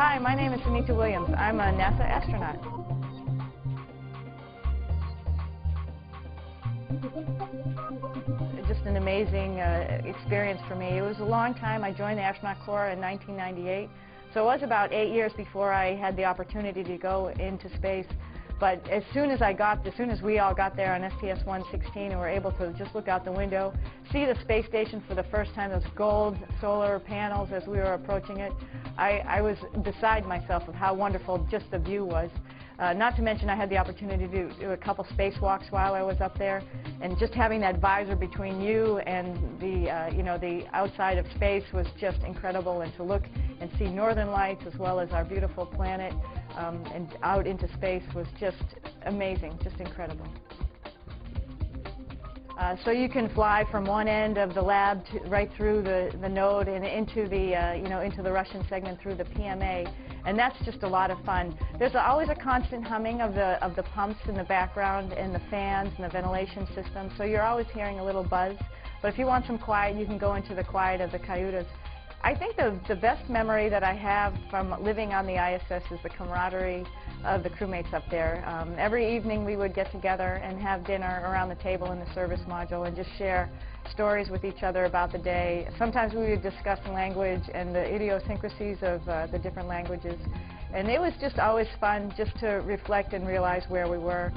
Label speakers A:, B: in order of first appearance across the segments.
A: Hi, my name is Sunita Williams. I'm a NASA astronaut. Just an amazing experience for me. It was a long time. I joined the astronaut corps in 1998, so it was about 8 years before I had the opportunity to go into space. But as soon as we all got there on STS-116 and were able to just look out the window, see the space station for the first time, those gold solar panels as we were approaching it, I was beside myself of how wonderful just the view was. Not to mention I had the opportunity to do a couple spacewalks while I was up there, and just having that visor between you and the outside of space was just incredible. And to look and see northern lights as well as our beautiful planet and out into space was just amazing, just incredible. So you can fly from one end of the lab right through the node and into the Russian segment through the PMA, and that's just a lot of fun. There's always a constant humming of the pumps in the background and the fans and the ventilation system, so you're always hearing a little buzz. But if you want some quiet, you can go into the quiet of the cayutas. I think the best memory that I have from living on the ISS is the camaraderie of the crewmates up there. Every evening we would get together and have dinner around the table in the service module and just share stories with each other about the day. Sometimes we would discuss language and the idiosyncrasies of the different languages. And it was just always fun just to reflect and realize where we were.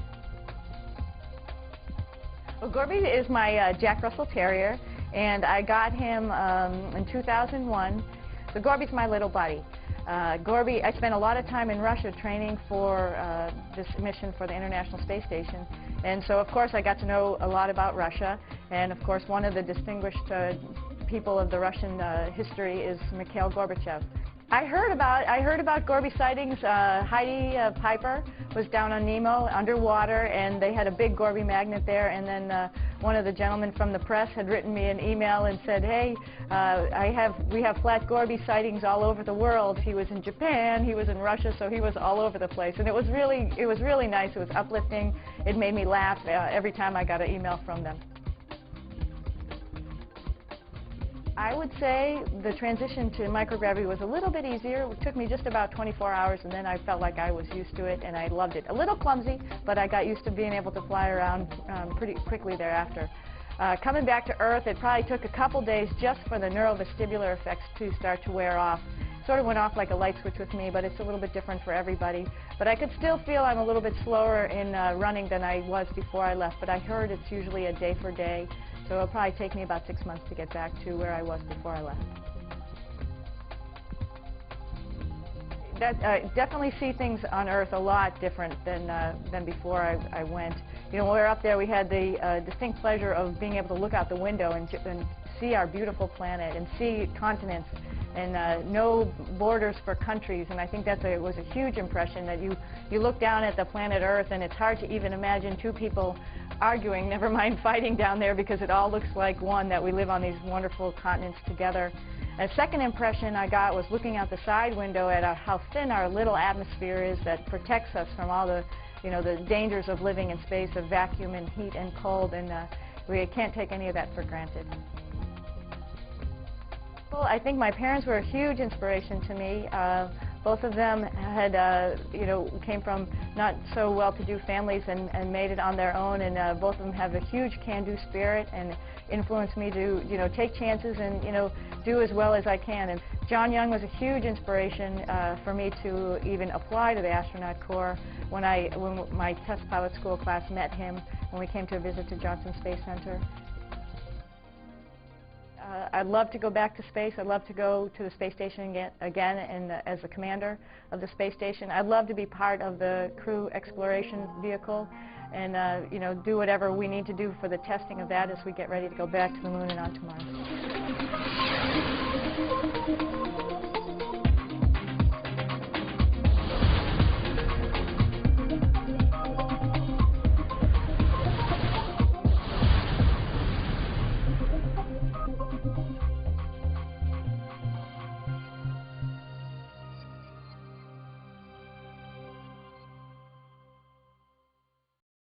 A: Well, Gorby is my Jack Russell Terrier, and I got him in 2001. So Gorby's my little buddy. I spent a lot of time in Russia training for this mission for the International Space Station. And so, of course, I got to know a lot about Russia. And, of course, one of the distinguished people of the Russian history is Mikhail Gorbachev. I heard about Gorby sightings. Heidi Piper was down on Nemo underwater, and they had a big Gorby magnet there. And then one of the gentlemen from the press had written me an email and said, "Hey, we have flat Gorby sightings all over the world." He was in Japan, he was in Russia, so he was all over the place. And it was really nice. It was uplifting. It made me laugh every time I got an email from them. I would say the transition to microgravity was a little bit easier. It took me just about 24 hours, and then I felt like I was used to it, and I loved it. A little clumsy, but I got used to being able to fly around pretty quickly thereafter. Coming back to Earth, it probably took a couple days just for the neurovestibular effects to start to wear off. Sort of went off like a light switch with me, but it's a little bit different for everybody. But I could still feel I'm a little bit slower in running than I was before I left, but I heard it's usually a day for day. So it'll probably take me about 6 months to get back to where I was before I left. Definitely see things on Earth a lot different than before I went. You know, when we were up there, we had the distinct pleasure of being able to look out the window and see our beautiful planet and see continents and no borders for countries. And I think it was a huge impression that you look down at the planet Earth, and it's hard to even imagine two people arguing, never mind fighting down there, because it all looks like one, that we live on these wonderful continents together. A second impression I got was looking out the side window at how thin our little atmosphere is that protects us from all the dangers of living in space, of vacuum and heat and cold, and we can't take any of that for granted. Well, I think my parents were a huge inspiration to me. Both of them had, came from not so well-to-do families and made it on their own, and both of them have a huge can-do spirit and influenced me to, take chances and, do as well as I can. And John Young was a huge inspiration for me to even apply to the astronaut corps when my test pilot school class met him when we came to a visit to Johnson Space Center. I'd love to go back to space. I'd love to go to the space station again and as the commander of the space station. I'd love to be part of the crew exploration vehicle and do whatever we need to do for the testing of that as we get ready to go back to the moon and on to Mars.